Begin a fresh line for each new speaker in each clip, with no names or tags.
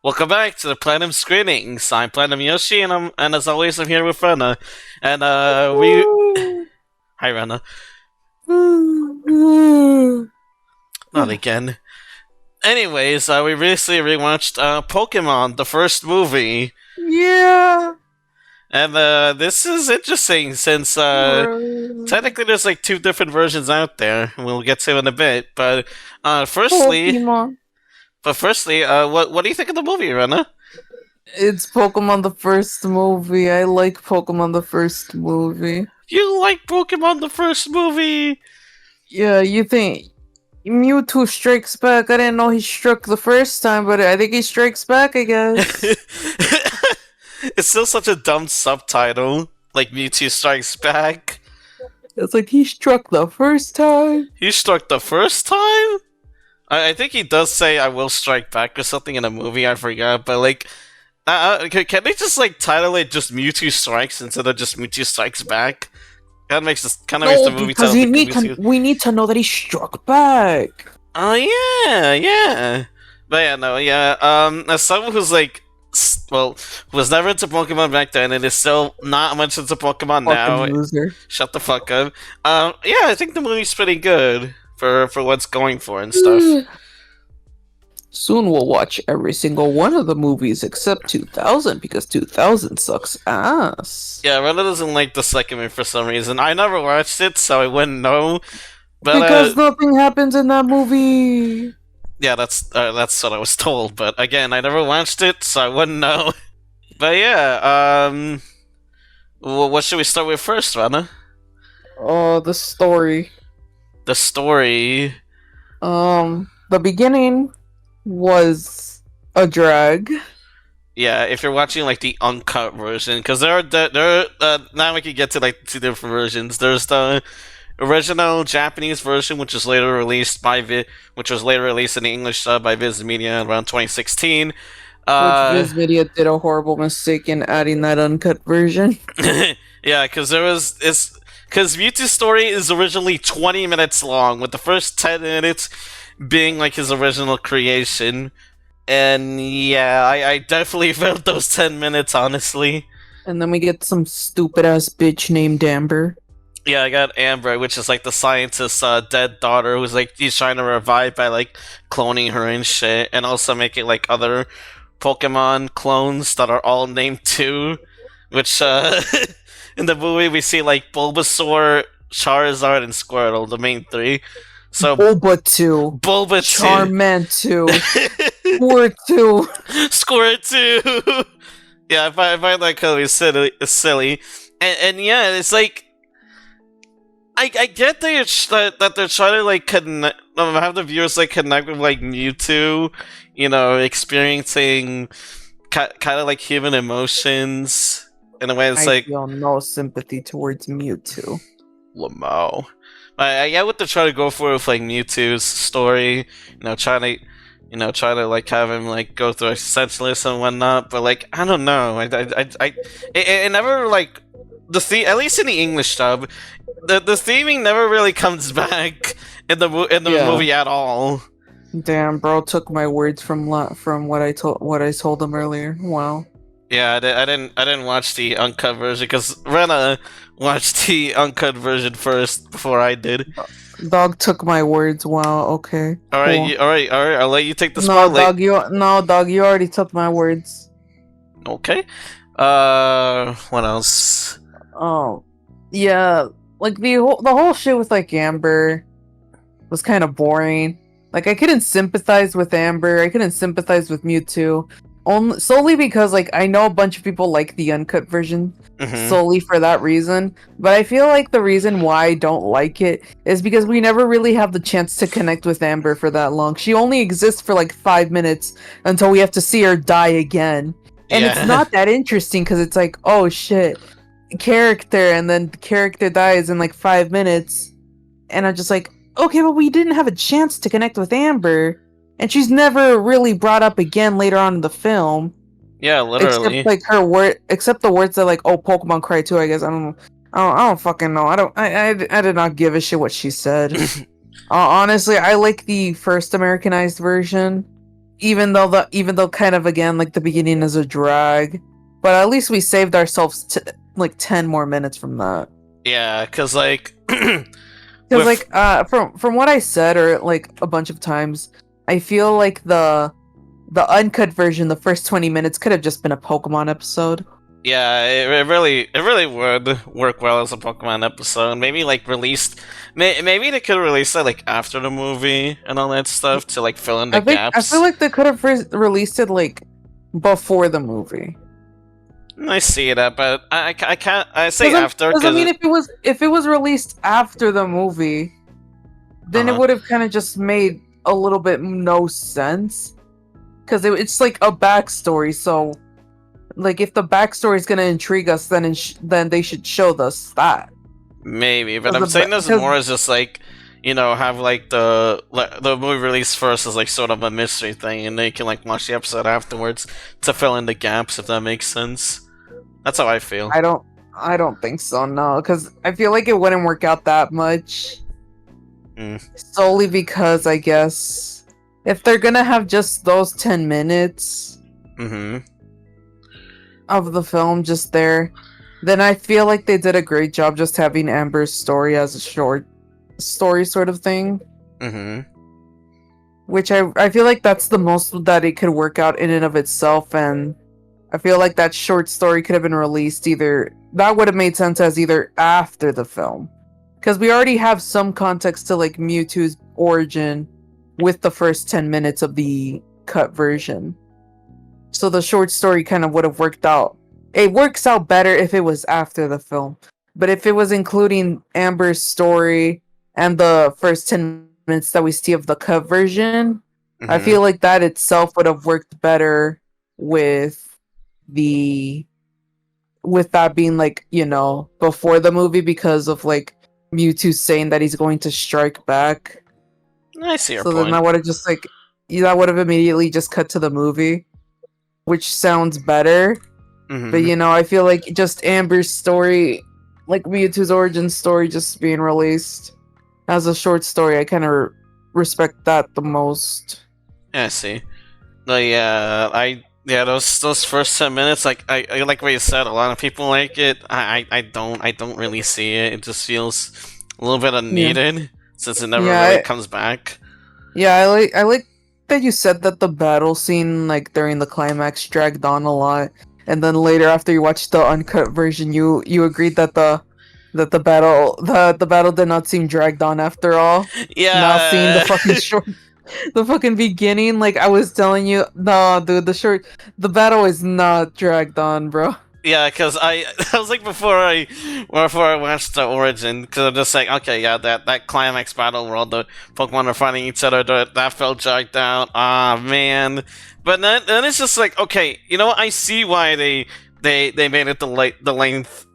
Welcome back to the Platinum Screenings. I'm PlatinumYoshi, and as always, I'm here with Rena. And hi Rena. Not again. Anyways, we recently rewatched Pokémon, the first movie.
Yeah.
And this is interesting since technically there's like two different versions out there. We'll get to in a bit, but firstly,
Pokemon.
What do you think of the movie, Rena?
It's Pokemon the first movie. I like Pokemon the first movie.
You like Pokemon the first movie?
Yeah, you think Mewtwo strikes back? I didn't know he struck the first time, but I think he strikes back, I guess.
It's still such a dumb subtitle, like Mewtwo Strikes Back.
It's like he struck the first time.
He struck the first time? I think he does say "I will strike back" or something in the movie. I forgot, but like, can they just like title it just Mewtwo Strikes instead of just Mewtwo Strikes Back? That makes the movie
because
title.
we need to know that he struck back.
Oh yeah. But yeah, no, yeah. As someone who's like, was never into Pokemon back then, and is still not much into Pokemon now.
Loser.
Shut the fuck up. Yeah, I think the movie's pretty good for what's going for and stuff.
Soon we'll watch every single one of the movies except 2000 because 2000 sucks ass.
Yeah, Rena doesn't like the second one for some reason. I never watched it, so I wouldn't know. But,
because nothing happens in that movie.
Yeah, that's what I was told. But again, I never watched it, so I wouldn't know. But yeah, what should we start with first, Rena?
Oh, the story.
The story.
The beginning was a drag.
Yeah, if you're watching like the uncut version, because there are now we can get to like two different versions. There's the original Japanese version, which was later released which was later released in the English sub by Viz Media around 2016.
Which Viz Media did a horrible mistake in adding that uncut version.
Yeah, because Mewtwo's story is originally 20 minutes long, with the first 10 minutes being like his original creation. And yeah, I definitely felt those 10 minutes, honestly.
And then we get some stupid ass bitch named Amber.
Yeah, I got Amber, which is like the scientist's dead daughter, who's like he's trying to revive by like cloning her and shit, and also making like other Pokemon clones that are all named too. Which in the movie we see like Bulbasaur, Charizard, and Squirtle, the main three. So
Bulbasaur, Charmander,
Squirtle. Yeah, I find that kind of silly. And yeah, it's like I get that they're trying to like have the viewers like connect with like Mewtwo, you know, experiencing kind of like human emotions in a way. It's
I feel no sympathy towards Mewtwo.
Lamau. I get what they're trying to go for with like Mewtwo's story, trying to like have him like go through existentialism and whatnot, but like I don't know, it never like at least in the English dub, the theming never really comes back in the movie at all.
Damn, bro took my words from what I told him earlier. Wow.
Yeah, I didn't watch the uncut version because Rena watched the uncut version first before I did.
Dog took my words. Wow. Okay.
All right. I'll let you take the spotlight.
No, dog. You already took my words.
Okay. What else?
Oh, yeah. Like the whole shit with like Amber was kind of boring. Like I couldn't sympathize with Amber. I couldn't sympathize with Mewtwo. Solely because like I know a bunch of people like the uncut version solely for that reason, but I feel like the reason why I don't like it is because we never really have the chance to connect with Amber for that long. She only exists for like 5 minutes until we have to see her die again, and it's not that interesting because it's like, oh shit, character, and then the character dies in like 5 minutes, and I'm just like, okay, but we didn't have a chance to connect with Amber. And she's never really brought up again later on in the film.
Yeah, literally.
Except the words that like, oh, Pokemon cry too. I guess I don't fucking know. I did not give a shit what she said. Honestly, I like the first Americanized version. even though kind of again like the beginning is a drag, but at least we saved ourselves like 10 more minutes from that.
Yeah, because like,
Because
with
from what I said or like a bunch of times, I feel like the uncut version, the first 20 minutes could have just been a Pokemon episode.
yeah, it really would work well as a Pokemon episode. Maybe like maybe they could release it like after the movie and all that stuff to like fill in the
I feel
gaps.
like they could have released it like before the movie.
I see that, but I can't. I say after
Because I mean,
because
if it was released after the movie, then it would have kind of just made a little bit no sense. Because it's like a backstory, so like if the backstory is gonna intrigue us, then they should show us that.
maybe. But I'm saying this more as just like, have like the movie release first as like sort of a mystery thing, and then you can like watch the episode afterwards to fill in the gaps, if that makes sense. That's how I feel.
I don't think so, no, because I feel like it wouldn't work out that much. Solely because I guess if they're gonna have just those 10 minutes of the film just there, then I feel like they did a great job just having Amber's story as a short story sort of thing. Which I feel like that's the most that it could work out in and of itself, and I feel like that short story could have been released that would have made sense as either after the film. Because we already have some context to like Mewtwo's origin with the first 10 minutes of the cut version. So the short story kind of would have worked out. It works out better if it was after the film. But if it was including Amber's story and the first 10 minutes that we see of the cut version, I feel like that itself would have worked better with that being like, before the movie, because of like Mewtwo saying that he's going to strike back.
I see your
point.
So
then that would have just like that would have immediately just cut to the movie, which sounds better. But I feel like just Amber's story, like Mewtwo's origin story, just being released as a short story, I kind of respect that the most.
Yeah, I see. Those first 10 minutes, like I like what you said. A lot of people like it. I don't really see it. It just feels a little bit unneeded since it never really comes back.
Yeah, I like that you said that the battle scene like during the climax dragged on a lot, and then later after you watched the uncut version, you agreed that the battle did not seem dragged on after all.
Yeah.
Now seeing the fucking the fucking beginning, like I was telling you, no, dude, the battle is not dragged on, bro.
Yeah, because I was like before I watched the origin, because I'm just like, okay, yeah, that climax battle where all the Pokemon are fighting each other, that felt dragged out. Ah, man. But then it's just like, okay, I see why they made it the length.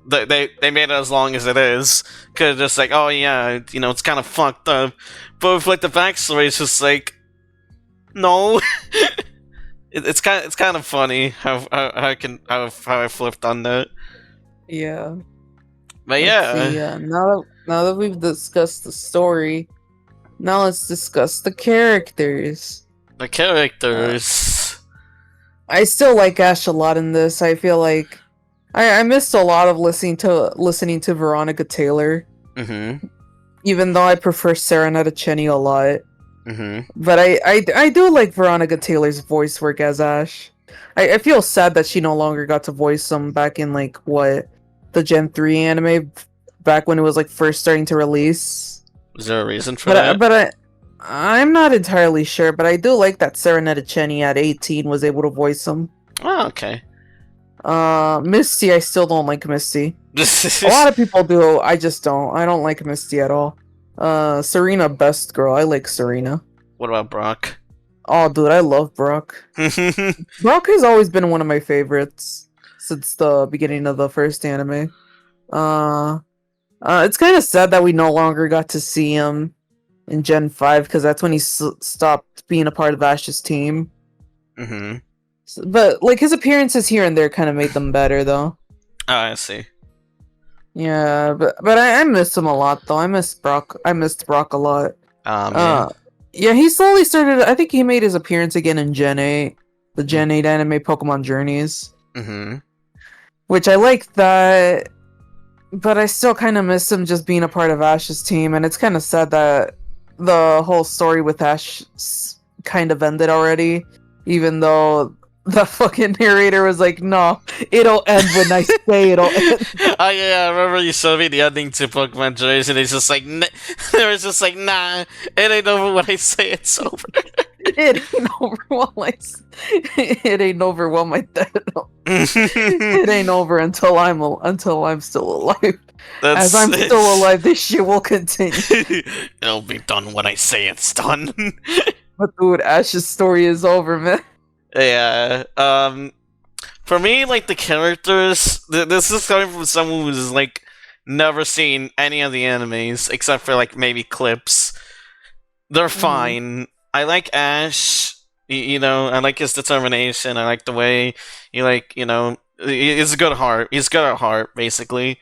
They made it as long as it is, because just like, oh yeah, it's kind of fucked up. But with like the backstory, it's just like, no. It's kind of funny how I flipped on that.
Yeah.
But yeah.
See, now that we've discussed the story, now let's discuss the characters.
The characters.
I still like Ash a lot in this. I feel like I missed a lot of listening to Veronica Taylor. Even though I prefer Serenetta Cheney a lot. But I do like Veronica Taylor's voice work as Ash. I feel sad that she no longer got to voice him back in like the Gen 3 anime, back when it was like first starting to release.
Is there a reason for that?
But I'm not entirely sure, but I do like that Serenetta Cheney at 18 was able to voice him.
Oh, okay.
Misty, I still don't like Misty. A lot of people do, I just don't. I don't like Misty at all. Serena, best girl. I like Serena.
What about Brock?
Oh, dude, I love Brock. Brock has always been one of my favorites since the beginning of the first anime. It's kind of sad that we no longer got to see him in Gen 5, because that's when he stopped being a part of Ash's team. But like his appearances here and there kind of made them better, though.
Oh, I see.
Yeah, but I miss him a lot though. I missed Brock a lot.
Man.
Yeah, he slowly started. I think he made his appearance again in Gen 8, the Gen 8 anime Pokemon Journeys, which I like that, but I still kind of miss him just being a part of Ash's team, and it's kind of sad that the whole story with Ash kind of ended already, even though the fucking narrator was like, "No, it'll end when I say it'll end."
Oh yeah, I remember you showed me the ending to Pokemon Journeys, and it's just like, it was just like, nah, it ain't over when I say it's over.
It ain't over while it ain't over while my dead. It ain't over until I'm still alive. As I'm still alive, this shit will continue.
It'll be done when I say it's done.
But dude, Ash's story is over, man.
Yeah. For me, like the characters, this is coming from someone who's like never seen any of the animes except for like maybe clips. They're fine. I like Ash. You know, I like his determination. I like the way he he's a good heart. He's good at heart, basically.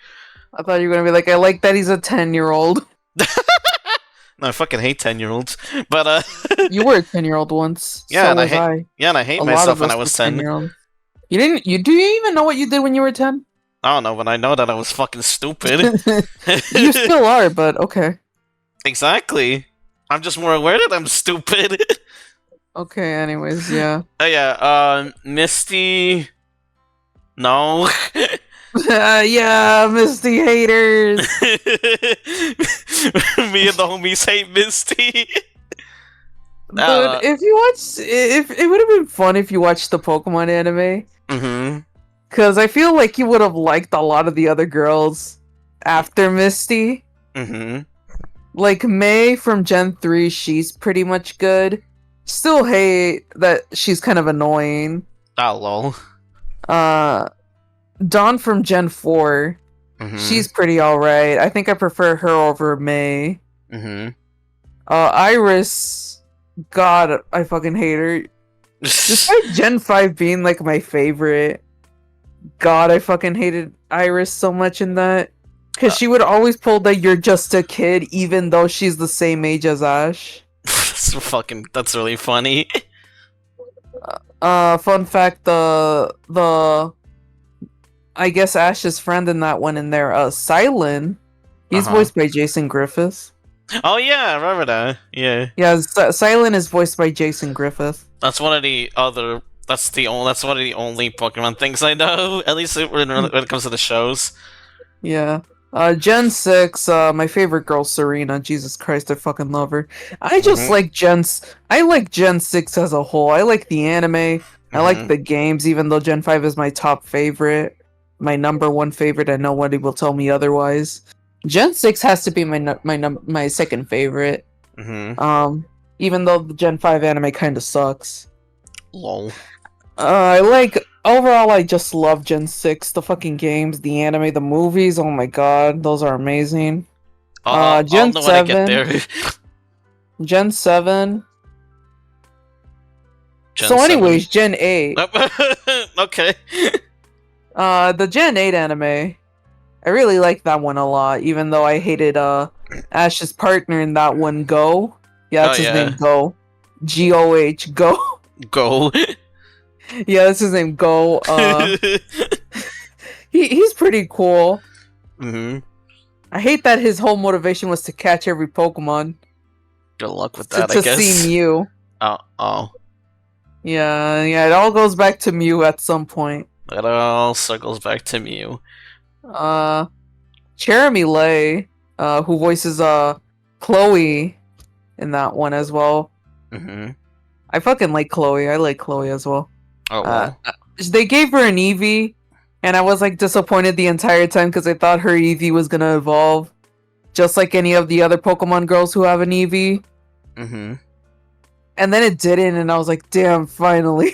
I thought you were gonna be like, I like that he's a 10-year-old.
No, I fucking hate 10-year-olds. But
you were a 10-year-old once.
Yeah,
so
and I hate myself when I was 10.
You didn't? Do you even know what you did when you were 10?
I don't know, but I know that I was fucking stupid.
You still are, but okay.
Exactly. I'm just more aware that I'm stupid.
Okay, anyways, yeah.
Oh yeah, Misty... No.
Yeah, Misty haters!
Me and the homies hate Misty.
Dude, if you watch... If it would have been fun if you watched the Pokemon anime. Because I feel like you would have liked a lot of the other girls after Misty. Like May from Gen 3, she's pretty much good. Still hate that she's kind of annoying.
Oh,
lol. Dawn from Gen 4, she's pretty alright. I think I prefer her over May. Iris, God, I fucking hate her. Despite Gen 5 being like my favorite, God, I fucking hated Iris so much in that. Because she would always pull that you're just a kid, even though she's the same age as Ash.
That's really funny.
Fun fact, the I guess Ash's friend in that one in there, Silent, he's voiced by Jason Griffith.
Oh yeah, I remember that. Yeah.
Yeah, Silent is voiced by Jason Griffith.
That's one of the other. That's one of the only Pokemon things I know. At least when it comes to the shows.
Yeah. Gen 6, my favorite girl, Serena. Jesus Christ, I fucking love her. I just like I like Gen 6 as a whole. I like the anime. I like the games, even though Gen 5 is my top favorite. My number one favorite, and nobody will tell me otherwise. Gen 6 has to be my second favorite. Even though the Gen 5 anime kind of sucks.
Lol.
Overall, I just love Gen 6. The fucking games, the anime, the movies. Oh my god, those are amazing. Gen 7. Gen 7. So anyways, Gen 8.
Okay.
The Gen 8 anime. I really like that one a lot, even though I hated Ash's partner in that one, Go. Yeah, that's his name, Go. Goh, Go.
Go.
Yeah, that's his name, Go. He's pretty cool. I hate that his whole motivation was to catch every Pokemon.
Good luck with that,
I guess.
To
see Mew.
Oh.
Yeah, it all goes back to Mew at some point.
It all circles back to Mew.
Jeremy Lay, who voices Chloe in that one as well. I fucking like Chloe. I like Chloe as well.
Oh, well.
They gave her an Eevee, and I was like disappointed the entire time because I thought her Eevee was gonna evolve, just like any of the other Pokemon girls who have an Eevee. And then it didn't, and I was like, damn, finally.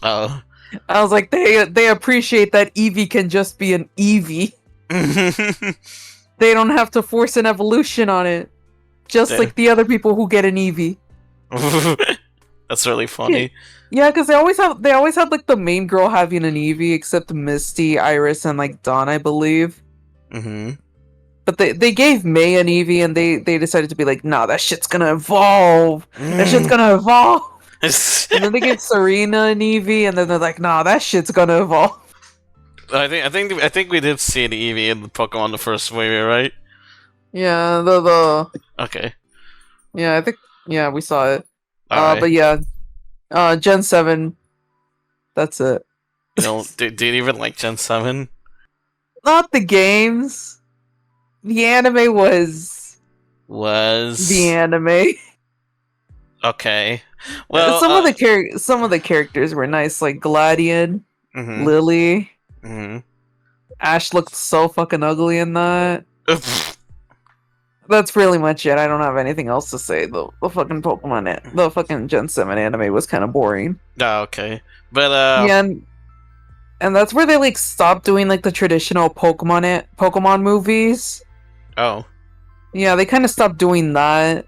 Oh.
I was like, they appreciate that Eevee can just be an Eevee. They don't have to force an evolution on it, just like the other people who get an Eevee.
That's really funny.
Yeah, because they always have like the main girl having an Eevee, except Misty, Iris, and like Dawn, I believe. But they gave May an Eevee, and they decided to be like, nah, that shit's gonna evolve. That shit's gonna evolve. And then they gave Serena an Eevee, and then they're like, nah, that shit's gonna evolve.
I think we did see the Eevee in the Pokemon the first movie, right?
Yeah, the
Okay.
yeah, I think we saw it.
Alright.
But yeah, Gen 7. That's it.
You know, did you even like Gen 7?
Not the games. The anime was the anime.
Okay. Well,
some of the characters were nice, like Gladian, Lily. Ash looked so fucking ugly in that. That's really much it. I don't have anything else to say. The fucking the fucking Gen 7 anime was kind of boring.
Oh, okay. But
yeah, and that's where they like stopped doing like the traditional Pokemon movies.
Oh.
Yeah, they kind of stopped doing that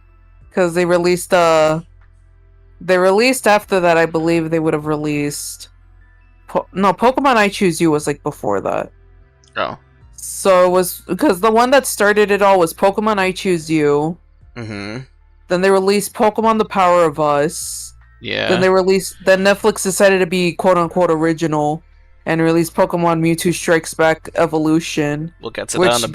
because they released after that. I believe they would have released. No, Pokemon I Choose You was like before that.
Oh.
So it was because the one that started it all was Pokemon I Choose You. Then they released Pokemon The Power of Us.
Yeah.
Then Netflix decided to be quote unquote original and released Pokemon Mewtwo Strikes Back Evolution.
We'll get to that in a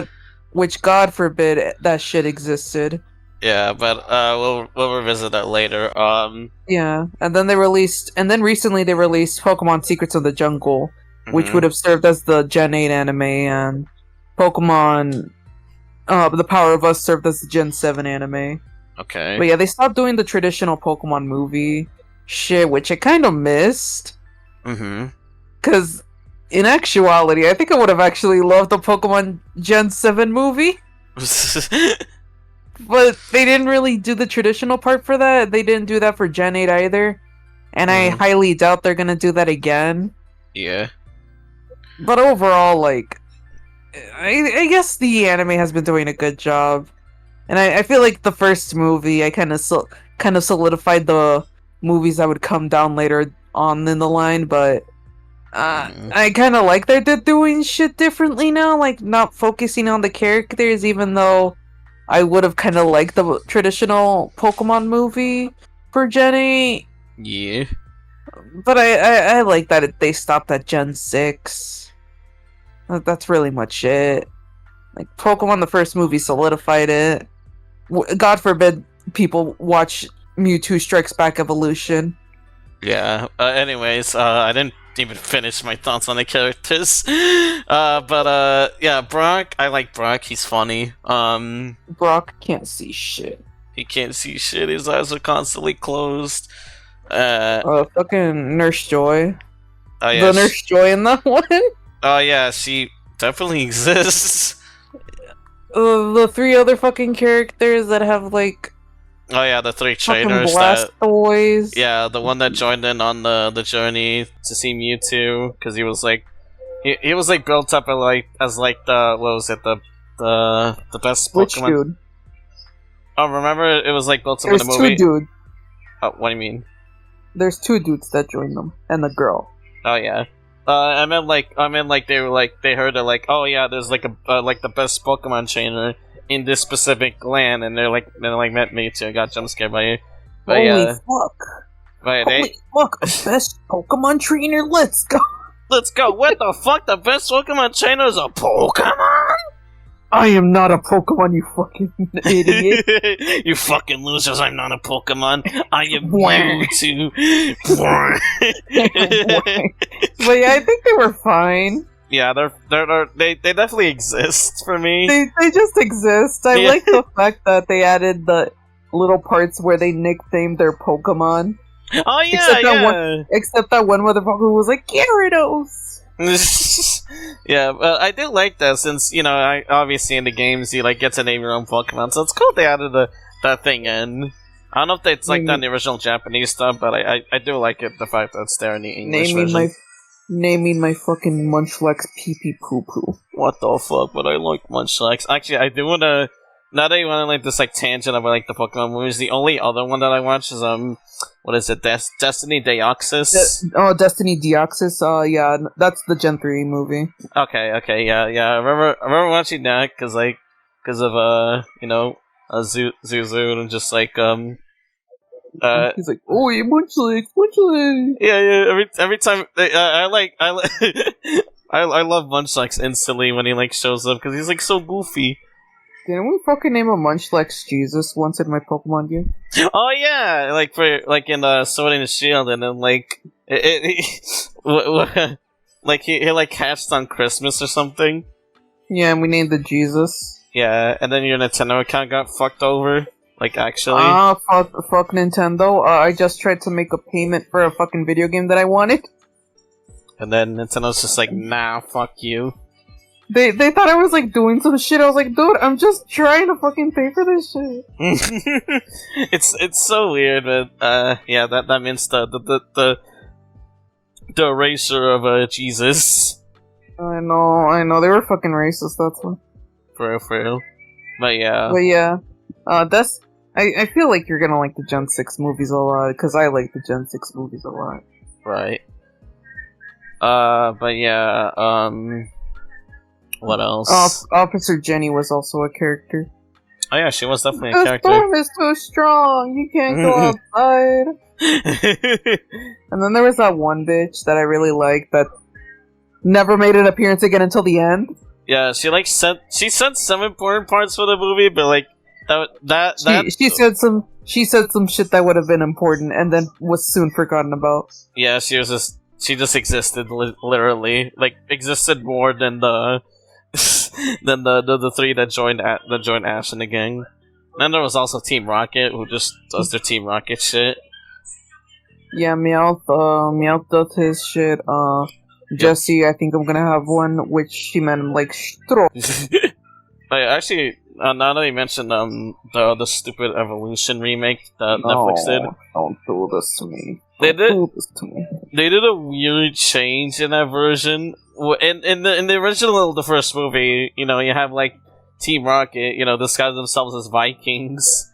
bit.
Which God forbid that shit existed.
Yeah, but we'll revisit that later.
Yeah, and then recently they released Pokemon Secrets of the Jungle, which would have served as the Gen 8 anime, and Pokemon The Power of Us served as the Gen 7 anime.
Okay.
But yeah, they stopped doing the traditional Pokemon movie shit, which I kind of missed. Because in actuality, I think I would have actually loved the Pokemon Gen 7 movie. But they didn't really do the traditional part for that. They didn't do that for Gen 8 either. And I highly doubt they're gonna do that again.
Yeah.
But overall, like, I guess the anime has been doing a good job. And I feel like the first movie, I kind of solidified the movies that would come down later on in the line, but I kind of like that they're doing shit differently now, like not focusing on the characters, even though I would have kind of liked the traditional Pokemon movie for Gen 8.
Yeah.
But I like that they stopped at Gen 6. That's really much it. Like, Pokemon the first movie solidified it. God forbid people watch Mewtwo Strikes Back Evolution.
Yeah. Anyways, I didn't even finish my thoughts on the characters. Yeah, Brock. I like Brock. He's funny.
Brock can't see shit.
He can't see shit. His eyes are constantly closed.
Fucking Nurse Joy.
Oh yeah.
The Nurse Joy in that one.
Oh yeah, she definitely exists.
The three other fucking characters that have like.
Oh yeah, the three trainers
Blastoise.
Yeah, the one that joined in on the journey to see Mewtwo because he was like, he was like built up as like the what was it the best Pokemon.
Which dude?
Oh, remember it was like built up
There's
in the movie.
There's two dudes.
Oh, what do you mean?
There's two dudes that joined them and the girl.
Oh yeah. I meant like they were like they heard it like, oh yeah, there's like a like the best Pokemon trainer in this specific land, and they're like met Mewtwo. I got jump scared by you. But
Holy
yeah.
Fuck!
But
Holy fuck! A best Pokemon trainer. Let's go.
Let's go. What the fuck? The best Pokemon trainer is a Pokemon?
I am not a Pokemon, you fucking idiot.
You fucking losers, I'm not a Pokemon. I am Mewtwo.
But yeah, I think they were fine.
Yeah, they definitely exist for me.
They just exist. I like the fact that they added the little parts where they nicknamed their Pokemon.
Oh yeah,
except that one motherfucker who was like, Gyarados!
Yeah, but I do like that since, you know, I obviously in the games you like get to name your own Pokemon, so it's cool they added that thing in. I don't know if it's like that in the original Japanese stuff, but I do like it, the fact that it's there in the English version.
Naming my fucking Munchlax pee-pee poo-poo.
What the fuck, but I like Munchlax. Actually, I do wanna, now that you wanna like this like tangent about like the Pokemon movies, the only other one that I watch is what is it? Destiny Deoxys?
Destiny Deoxys. Yeah, that's the Gen 3 movie.
Okay, yeah. I remember watching that because of Zuzu and just like
he's like, oh, you Munchlax.
Yeah. Every time I love Munchlax instantly when he like shows up because he's like so goofy.
Didn't we fucking name a Munchlax Jesus once in my Pokemon game?
Oh yeah, like in Sword and Shield, and then like like he like hatched on Christmas or something.
Yeah, and we named it Jesus.
Yeah, and then your Nintendo account got fucked over. Like actually.
Fuck Nintendo. I just tried to make a payment for a fucking video game that I wanted.
And then Nintendo's just like, nah, fuck you.
They thought I was like doing some shit. I was like, dude, I'm just trying to fucking pay for this shit.
It's so weird, but yeah, that means the erasure of Jesus.
I know, they were fucking racist. That's why.
For real. But yeah.
I feel like you're gonna like the Gen 6 movies a lot because I like the Gen 6 movies a lot.
Right. But yeah. What else?
Officer Jenny was also a character.
Oh yeah, she was definitely a character.
The storm is too strong. You can't go outside. And then there was that one bitch that I really liked that never made an appearance again until the end.
Yeah, she said some important parts for the movie, but like
she said some shit that would have been important and then was soon forgotten about.
Yeah, she just existed literally, like existed more than the the three that joined Ash and the gang. And then there was also Team Rocket, who just does their Team Rocket shit.
Yeah, Meowth does his shit. Jessie, I think I'm gonna have one, which she meant like straw.
Actually, now that you mentioned the stupid Evolution remake that Netflix did.
Don't do this to me.
They did a weird change in that version. In the original, the first movie, you have like Team Rocket, disguise themselves as Vikings.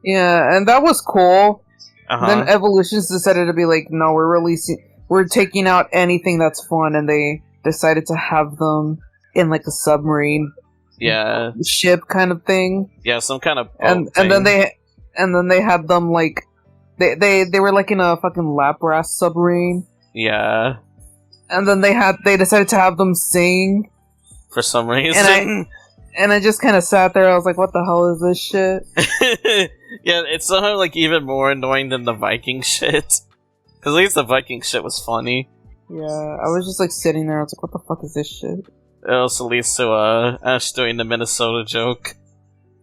Yeah, and that was cool.
Uh-huh.
Then Evolutions decided to be like, no, we're taking out anything that's fun, and they decided to have them in like a submarine, ship kind of thing.
Yeah, some kind of
and then they had them like they were like in a fucking Lapras submarine.
Yeah.
And then they decided to have them sing
for some reason.
And I just kind of sat there. I was like, "What the hell is this shit?"
Yeah, it's somehow like even more annoying than the Viking shit. Because at least the Viking shit was funny.
Yeah, I was just like sitting there. I was like, "What the fuck is this shit?"
It also leads to Ash doing the Minnesota joke.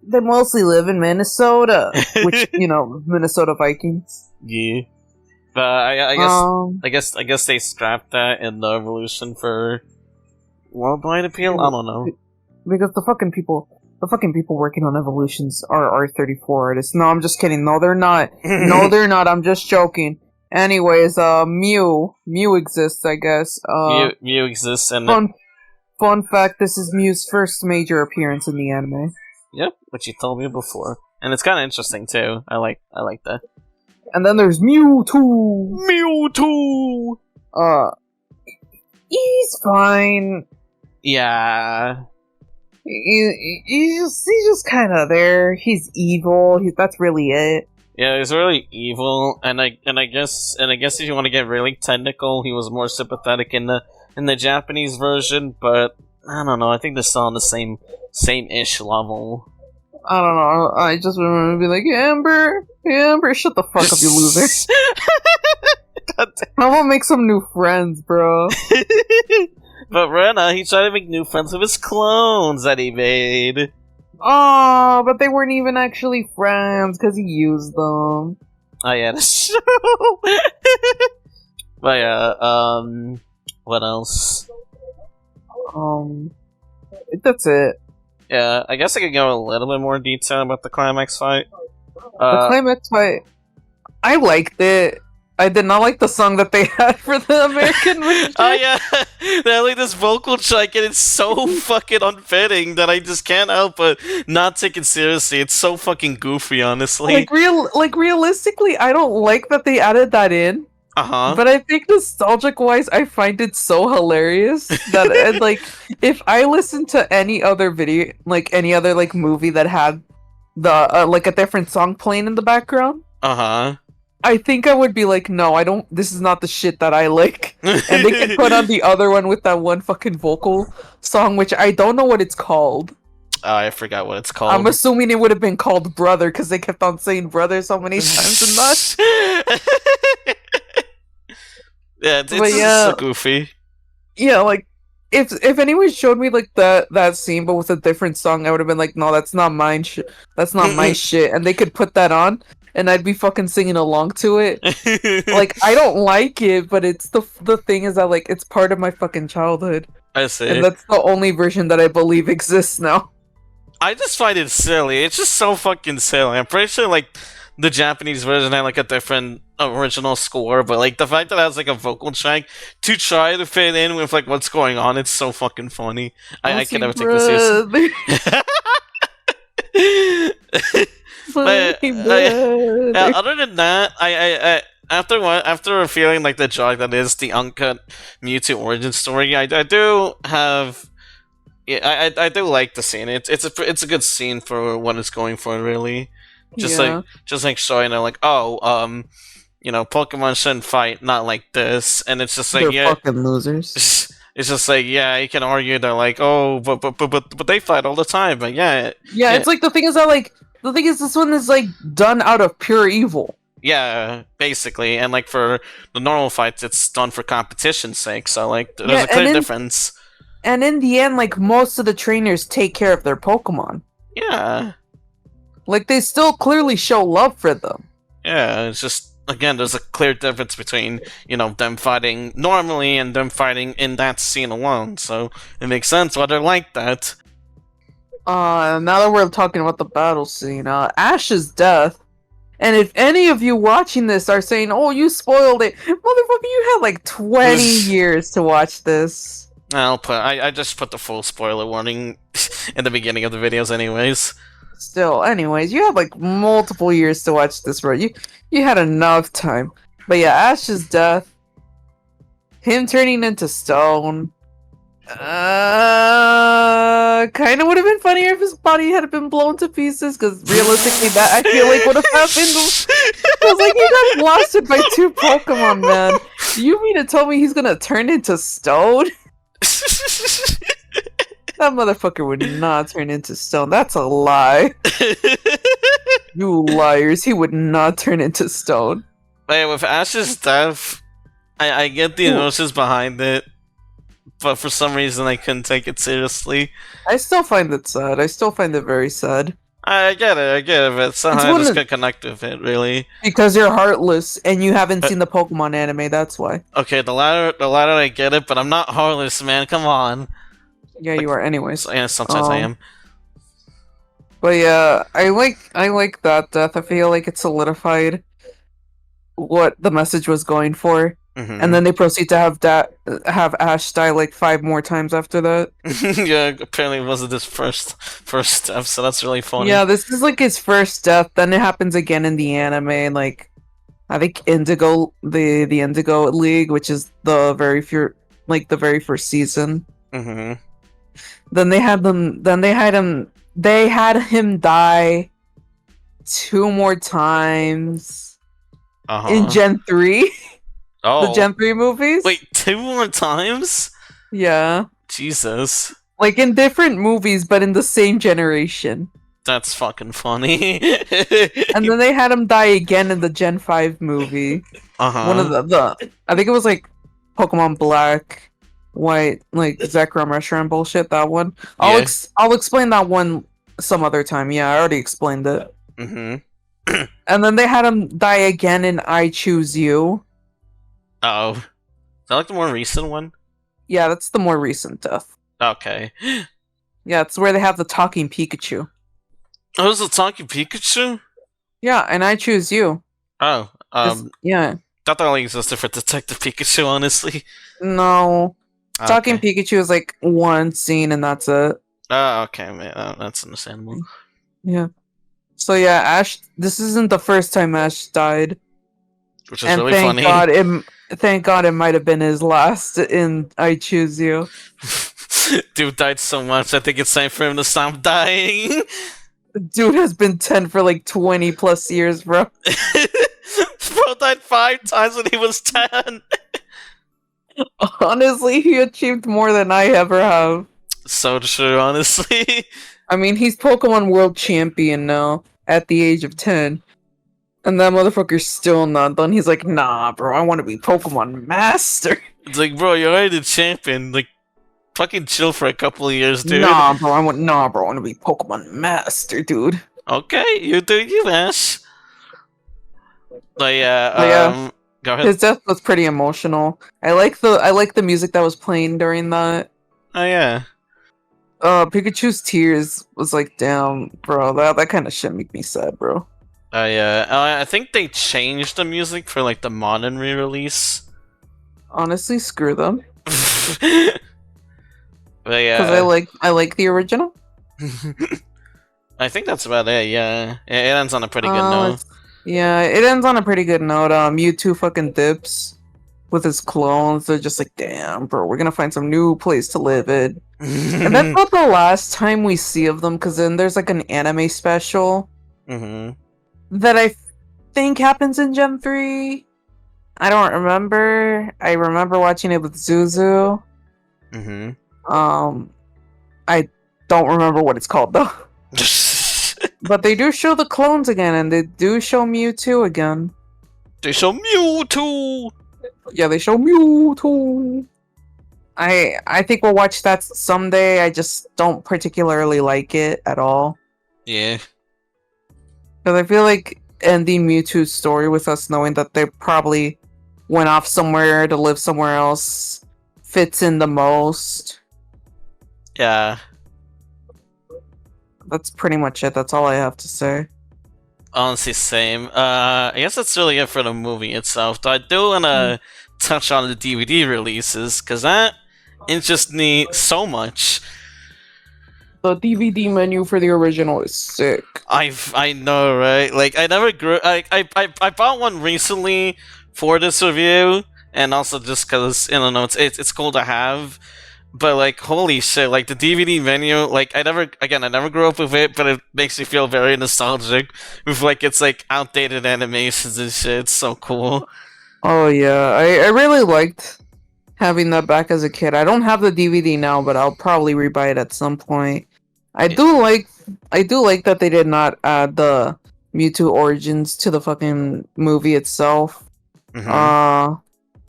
They mostly live in Minnesota, which Minnesota Vikings.
Yeah, but I guess they scrapped that in the Evolution for worldwide appeal. I don't know.
Because the fucking people working on Evolutions are R34 artists. No, I'm just kidding. No, they're not. No, they're not. I'm just joking. Anyways, Mew exists, I guess.
Mew exists, and
fun fact: this is Mew's first major appearance in the anime.
Yep, which you told me before, and it's kind of interesting too. I like that.
And then there's Mewtwo. He's fine.
Yeah.
He's just kind of there. He's evil. That's really it.
Yeah, he's really evil, and I guess if you want to get really technical, he was more sympathetic in the Japanese version, but I don't know. I think they're still on the same-ish level.
I don't know. I just remember to be like, Amber, shut the fuck up, you loser. I want to make some new friends, bro.
But Rena, he tried to make new friends with his clones that he made.
Oh, but they weren't even actually friends because he used them.
Oh yeah, that's true. But yeah, what else?
That's it.
Yeah, I guess I could go a little bit more detail about the climax fight.
The climax fight, I liked it. I did not like the song that they had for the American version.
Oh yeah, they have like this vocal track, and it's so fucking unfitting that I just can't help but not take it seriously. It's so fucking goofy, honestly.
Like realistically, I don't like that they added that in.
Uh-huh.
But I think nostalgic wise, I find it so hilarious that like if I listen to any other video, like any other like movie that had the like a different song playing in the background,
Uh-huh.
I think I would be like, no, I don't. This is not the shit that I like. And they could put on the other one with that one fucking vocal song, which I don't know what it's called.
Oh, I forgot what it's called.
I'm assuming it would have been called Brother because they kept on saying brother so many times in that.
Yeah, it's
But
so goofy.
Yeah, like if anyone showed me like that scene but with a different song, I would have been like, no, that's not mine. That's not my shit. And they could put that on, and I'd be fucking singing along to it. Like I don't like it, but it's the thing is that like it's part of my fucking childhood,
I see.
and that's the only version that I believe exists now.
I just find it silly. It's just so fucking silly. I'm pretty sure like the Japanese version had like a different original score, but like the fact that it has like a vocal track to try to fit in with like what's going on, it's so fucking funny. I can never take this seriously. But other than that, I after feeling like the joy that is the uncut Mewtwo origin story, I do have. Yeah, I do like the scene. It's a good scene for what it's going for, really. Just like showing them like, oh, you know, Pokemon shouldn't fight not like this, and it's just like,
they're fucking losers.
It's just like, yeah, you can argue they're like, oh, but they fight all the time, but yeah,
it's like the thing is that like the thing is this one is like done out of pure evil.
Yeah, basically, and like for the normal fights, it's done for competition's sake. So like, there's a clear difference.
And in the end, like most of the trainers take care of their Pokemon.
Yeah.
Like they still clearly show love for them.
Yeah, it's just again, there's a clear difference between, you know, them fighting normally and them fighting in that scene alone. So it makes sense why they're like that.
Now that we're talking about the battle scene, Ash's death. And if any of you watching this are saying, "Oh, you spoiled it," motherfucker, you had like 20 years to watch this.
I just put the full spoiler warning in the beginning of the videos, anyways.
Still, anyways, you had like multiple years to watch this, bro. You had enough time. But yeah, Ash's death, him turning into stone, kind of would have been funnier if his body had been blown to pieces. Because realistically, that I feel like would have happened. Because like he got blasted by 2 Pokemon, man. Do you mean to tell me he's gonna turn into stone? That motherfucker would not turn into stone. That's a lie. You liars. He would not turn into stone.
But with Ash's death, I get the emotions behind it, but for some reason I couldn't take it seriously.
I still find it sad. I still find it very sad.
I get it, but somehow I just can't connect with it, really.
Because you're heartless, and you haven't seen the Pokemon anime, that's why.
Okay, the latter I get it, but I'm not heartless, man, come on.
Yeah, like, you are anyways.
Yeah, sometimes I am.
But yeah, I like that death. I feel like it solidified what the message was going for. Mm-hmm. And then they proceed to have Ash die like 5 more times after that.
Yeah, apparently it wasn't his first death, so that's really funny.
Yeah, this is like his first death. Then it happens again in the anime, like I think Indigo, the Indigo League, which is the very first season.
Mm-hmm.
Then they had him die 2 more times in Gen 3.
Oh.
The Gen 3 movies?
Wait, 2 more times?
Yeah.
Jesus.
Like in different movies, but in the same generation.
That's fucking funny.
And then they had him die again in the Gen 5 movie. One of the I think it was like Pokemon Black, White, like Zekrom Reshiram bullshit, that one. I'll explain that one some other time. Yeah, I already explained it.
Mm-hmm.
And then they had him die again in I Choose You.
Oh. Is that like the more recent one?
Yeah, that's the more recent death.
Okay.
Yeah, it's where they have the talking Pikachu.
Oh, it was the talking Pikachu?
Yeah, and I Choose You.
Oh.
Yeah.
That only existed for Detective Pikachu, honestly.
No, Talking
Okay.
Pikachu is like one scene and that's it.
Oh, okay, man. That's understandable.
Yeah. So yeah, Ash. This isn't the first time Ash died,
Which is
and
really funny.
thank God it might have been his last in I Choose You.
Dude died so much, I think it's time for him to stop dying.
Dude has been 10 for like 20 plus years, bro.
Bro died 5 times when he was 10.
Honestly, he achieved more than I ever have.
So true, honestly.
I mean, he's Pokemon World Champion now at the age of 10. And that motherfucker's still not done. He's like, nah, bro, I want to be Pokemon Master.
It's like, bro, you're already the champion. Like, fucking chill for a couple of years, dude.
Nah, bro, I want to be Pokemon Master, dude.
Okay, you do you, Ash. But yeah,
But yeah,
go ahead.
his death was pretty emotional. I like the music that was playing during that.
Oh yeah.
Pikachu's tears was like, damn, bro, that kind of shit make me sad, bro.
I think they changed the music for like the modern re-release.
Honestly, screw them.
But
Because
yeah,
I like the original.
I think that's about it. Yeah, it ends on a pretty good note.
Yeah, it ends on a pretty good note. Mewtwo fucking dips with his clones. They're just like, damn, bro, we're gonna find some new place to live in. And that's not the last time we see of them, because then there's like an anime special that I think happens in Gen 3. I don't remember. I remember watching it with Zuzu. I don't remember what it's called though. But they do show the clones again, and they do show Mewtwo again.
They show Mewtwo.
Yeah, they show Mewtwo. I think we'll watch that someday. I just don't particularly like it at all.
Yeah.
Because I feel like ending Mewtwo's story with us knowing that they probably went off somewhere to live somewhere else fits in the most.
Yeah.
That's pretty much it. That's all I have to say.
Honestly, same. I guess that's really it for the movie itself. Though I do wanna touch on the DVD releases, because that interests me so much.
The DVD menu for the original is sick.
I know, right? Like, I never grew. I bought one recently for this review, and also just because, you know, it's cool to have. But like, holy shit! Like the DVD menu, like I never grew up with it, but it makes me feel very nostalgic with like its like outdated animations and shit. It's so cool.
Oh yeah, I really liked having that back as a kid. I don't have the DVD now, but I'll probably rebuy it at some point. I do like that they did not add the Mewtwo origins to the fucking movie itself. I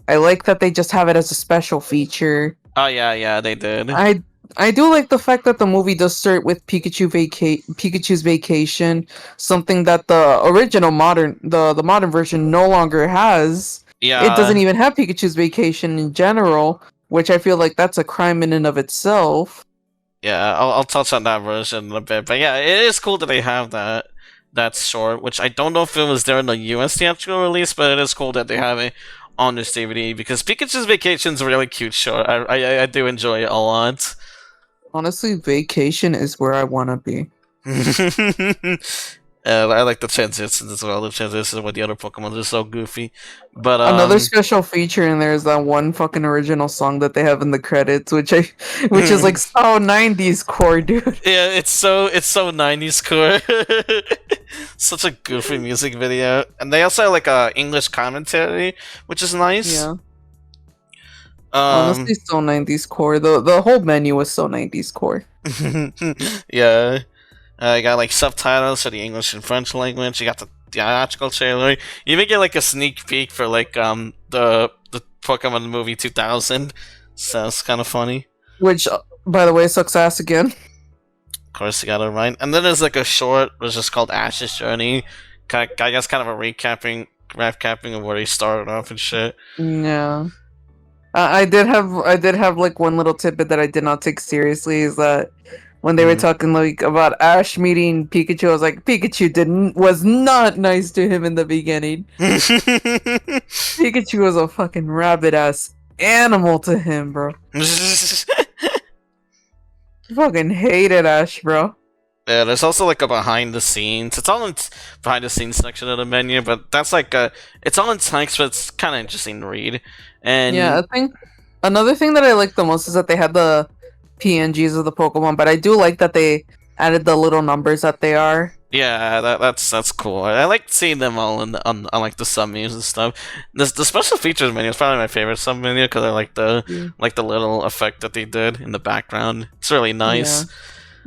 like that they just have it as a special feature.
Oh yeah, they did.
I do like the fact that the movie does start with Pikachu's vacation, something that the original the modern version no longer has.
Yeah.
It doesn't even have Pikachu's vacation in general, which I feel like that's a crime in and of itself.
Yeah, I'll touch on that version in a bit, but yeah, it is cool that they have that short, which I don't know if it was there in the US theatrical release, but it is cool that they have it on this DVD because Pikachu's Vacation's a really cute short. I do enjoy it a lot.
Honestly, vacation is where I want to be.
I like the transitions as well. The transitions with the other Pokemon are so goofy. But
another special feature in there is that one fucking original song that they have in the credits, which is like so 90s core, dude.
Yeah, it's so 90s core. Such a goofy music video, and they also have like a English commentary, which is nice.
Yeah. Honestly, so 90s core. The whole menu was so 90s core.
Yeah. You got like subtitles for the English and French language. You got the theatrical trailer. You even get like a sneak peek for like the Pokemon movie 2000. So it's kind of funny.
Which, by the way, sucks ass again.
Of course, you got it right. And then there's like a short, which is called Ash's Journey. I guess kind of a recapping of where he started off and shit.
Yeah. I did have like one little tidbit that I did not take seriously is that when they were talking like about Ash meeting Pikachu. I was like, Pikachu was not nice to him in the beginning. Pikachu was a fucking rabbit ass animal to him, bro. Fucking hated Ash, bro.
Yeah, there's also like a behind the scenes. It's all in behind the scenes section of the menu, but that's like it's all in text, but it's kind of interesting to read. And
yeah, I think another thing that I like the most is that they had the PNGs of the Pokemon, but I do like that they added the little numbers that they are.
yeah, that's cool. I like seeing them all on like the sub menus and stuff. The special features menu is probably my favorite sub menu because I like the little effect that they did in the background. It's really nice.
Yeah.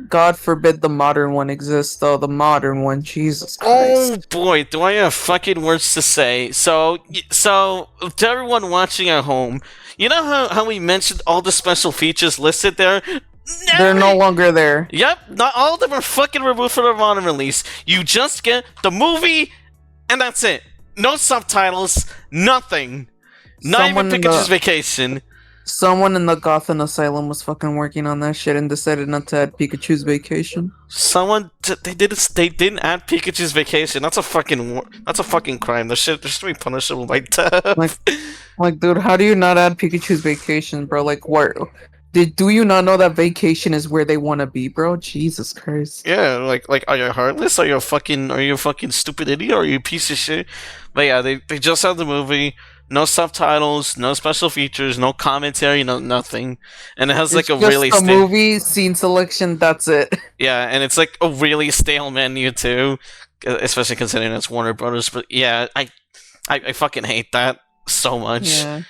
God forbid the modern one exists, though. The modern one, Jesus Christ.
Oh boy, do I have fucking words to say. So to everyone watching at home, you know how we mentioned all the special features listed there?
They're no longer there.
Yep, not all of them are fucking removed from the modern release. You just get the movie, and that's it. No subtitles, nothing. Not even Pikachu's Vacation.
Someone in the Gotham Asylum was fucking working on that shit and decided not to add Pikachu's Vacation.
They didn't add Pikachu's Vacation. That's a fucking crime. They should be punishable by death.
Like, dude, how do you not add Pikachu's Vacation, bro? Like, what? Do you not know that Vacation is where they want to be, bro? Jesus Christ.
Yeah, like, are you heartless? Are you a fucking stupid idiot? Are you a piece of shit? But yeah, they just had the movie. No subtitles, no special features, no commentary, no nothing, and it has like a really
stale movie scene selection. That's it.
Yeah, and it's like a really stale menu too, especially considering it's Warner Brothers. But yeah, I fucking hate that so much.
Yeah.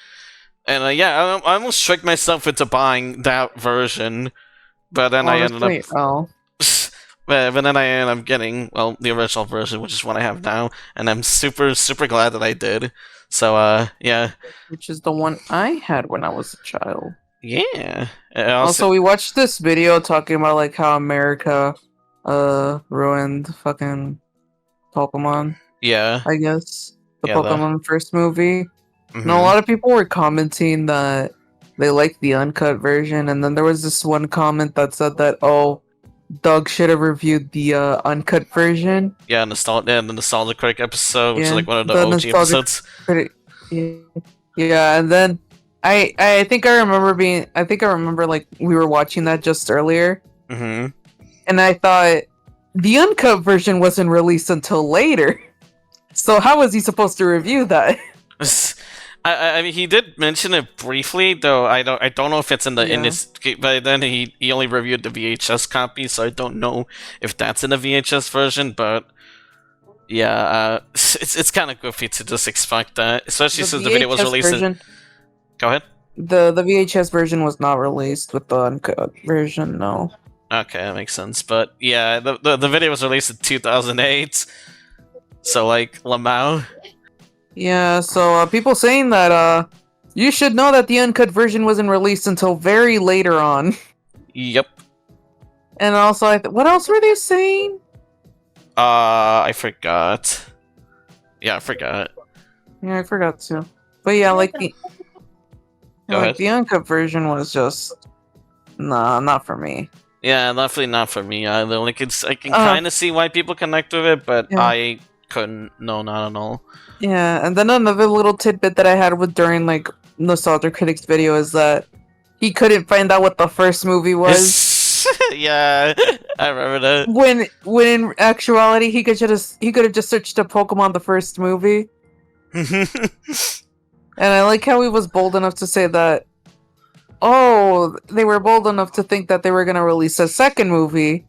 And yeah, I almost tricked myself into buying that version, but then I ended up. But then I ended up getting the original version, which is what I have now, and I'm super glad that I did. So yeah.
Which is the one I had when I was a child.
Yeah.
Also, we watched this video talking about like how America ruined fucking Pokemon.
Yeah.
I guess the Pokemon first movie. Mm-hmm. And a lot of people were commenting that they liked the uncut version, and then there was this one comment that said that Doug should have reviewed the uncut version.
Yeah, the Nostalgia Critic episode, which is like one of the OG episodes.
Yeah, and then I think I remember like we were watching that just earlier.
Mm-hmm.
And I thought the uncut version wasn't released until later. So how was he supposed to review that?
I mean, he did mention it briefly, though. I don't know if it's in this. But then he only reviewed the VHS copy, so I don't know if that's in the VHS version. But yeah, it's kind of goofy to just expect that, especially since the video was released. Go ahead.
The VHS version was not released with the uncut version. No.
Okay, that makes sense. But yeah, the video was released in 2008, so like Lamau.
Yeah, so people saying that you should know that the uncut version wasn't released until very later on.
Yep.
And also, what else were they saying?
I forgot. Yeah, I forgot.
Yeah, I forgot too. But yeah, like the uncut version was just not for me.
Yeah, definitely not for me either. Like I can kind of see why people connect with it, but yeah. I couldn't. No, not at all.
Yeah, and then another little tidbit that I had during like Nostalgia Critics video is that he couldn't find out what the first movie was.
Yeah, I remember that.
When in actuality he could have just searched up Pokemon the first movie. And I like how he was bold enough to say that. Oh, they were bold enough to think that they were gonna release a second movie.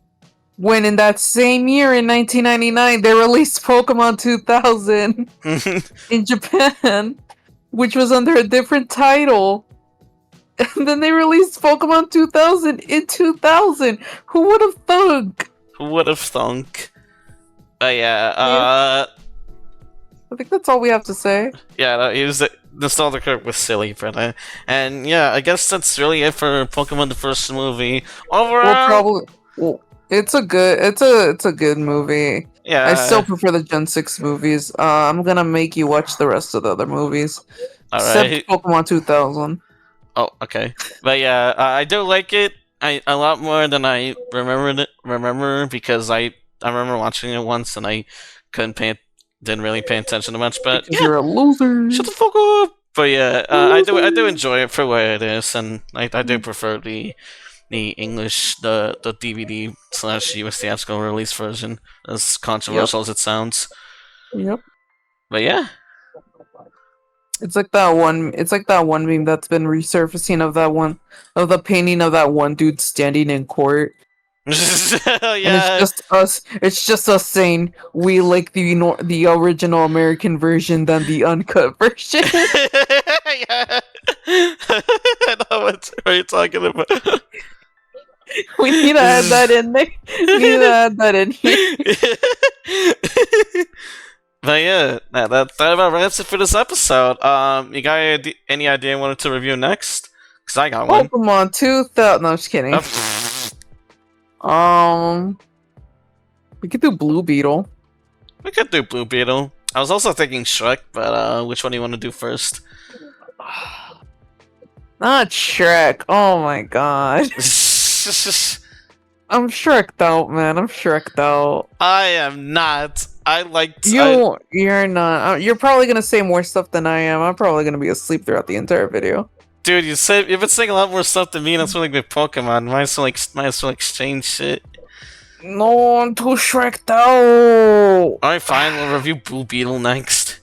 When in that same year, in 1999, they released Pokemon 2000 in Japan, which was under a different title. And then they released Pokemon 2000 in 2000. Who would have thunk?
Who would have thunk? Yeah.
I think that's all we have to say.
Yeah, he was Nostalgia Critic was silly, but and yeah, I guess that's really it for Pokemon the first movie. Overall,
it's a good movie.
Yeah,
I still prefer the Gen 6 movies. I'm gonna make you watch the rest of the other movies.
All right.
Except Pokemon 2000.
Oh, okay. But yeah, I do like it. a lot more than I remember because I remember watching it once and I didn't really pay attention to much. But
Because
yeah,
you're a loser.
shut the fuck up. But yeah, I do enjoy it for what it is, and I do prefer the English the DVD / US theatrical release version, as controversial as it sounds.
Yep.
But yeah.
It's like that one. It's like that one meme that's been resurfacing of the painting of that one dude standing in court.
Yeah.
And it's just us. It's just us saying we like the original American version than the uncut version.
Yeah. I know what you're talking about.
We need to add that in there. We need to add that in here.
But yeah, that about wraps it for this episode. You got any idea you wanted to review next? Because I got one.
Pokemon 2000. No, I'm just kidding. We could do Blue Beetle.
We could do Blue Beetle. I was also thinking Shrek, but which one do you want to do first?
Not Shrek. Oh my god. I'm Shrek'd out, man. I'm Shrek'd out.
I am not.
You're not. You're probably gonna say more stuff than I am. I'm probably gonna be asleep throughout the entire video.
Dude, you've been saying a lot more stuff than me, and that's like with Pokemon. Might as well exchange shit.
No, I'm too Shrek'd out.
Alright, fine. We'll review Blue Beetle next.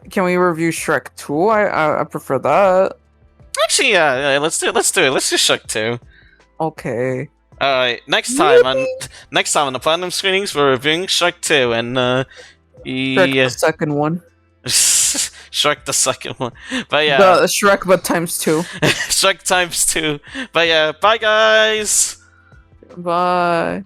Can we review Shrek 2? I prefer that.
Actually, yeah, let's do it. Let's do Shrek 2.
Okay.
Alright, next time on the Platinum screenings, we're reviewing Shrek 2, and
Shrek the second one.
Shrek the second one. But yeah.
The Shrek but times 2.
Shrek times 2. But yeah, bye guys!
Bye.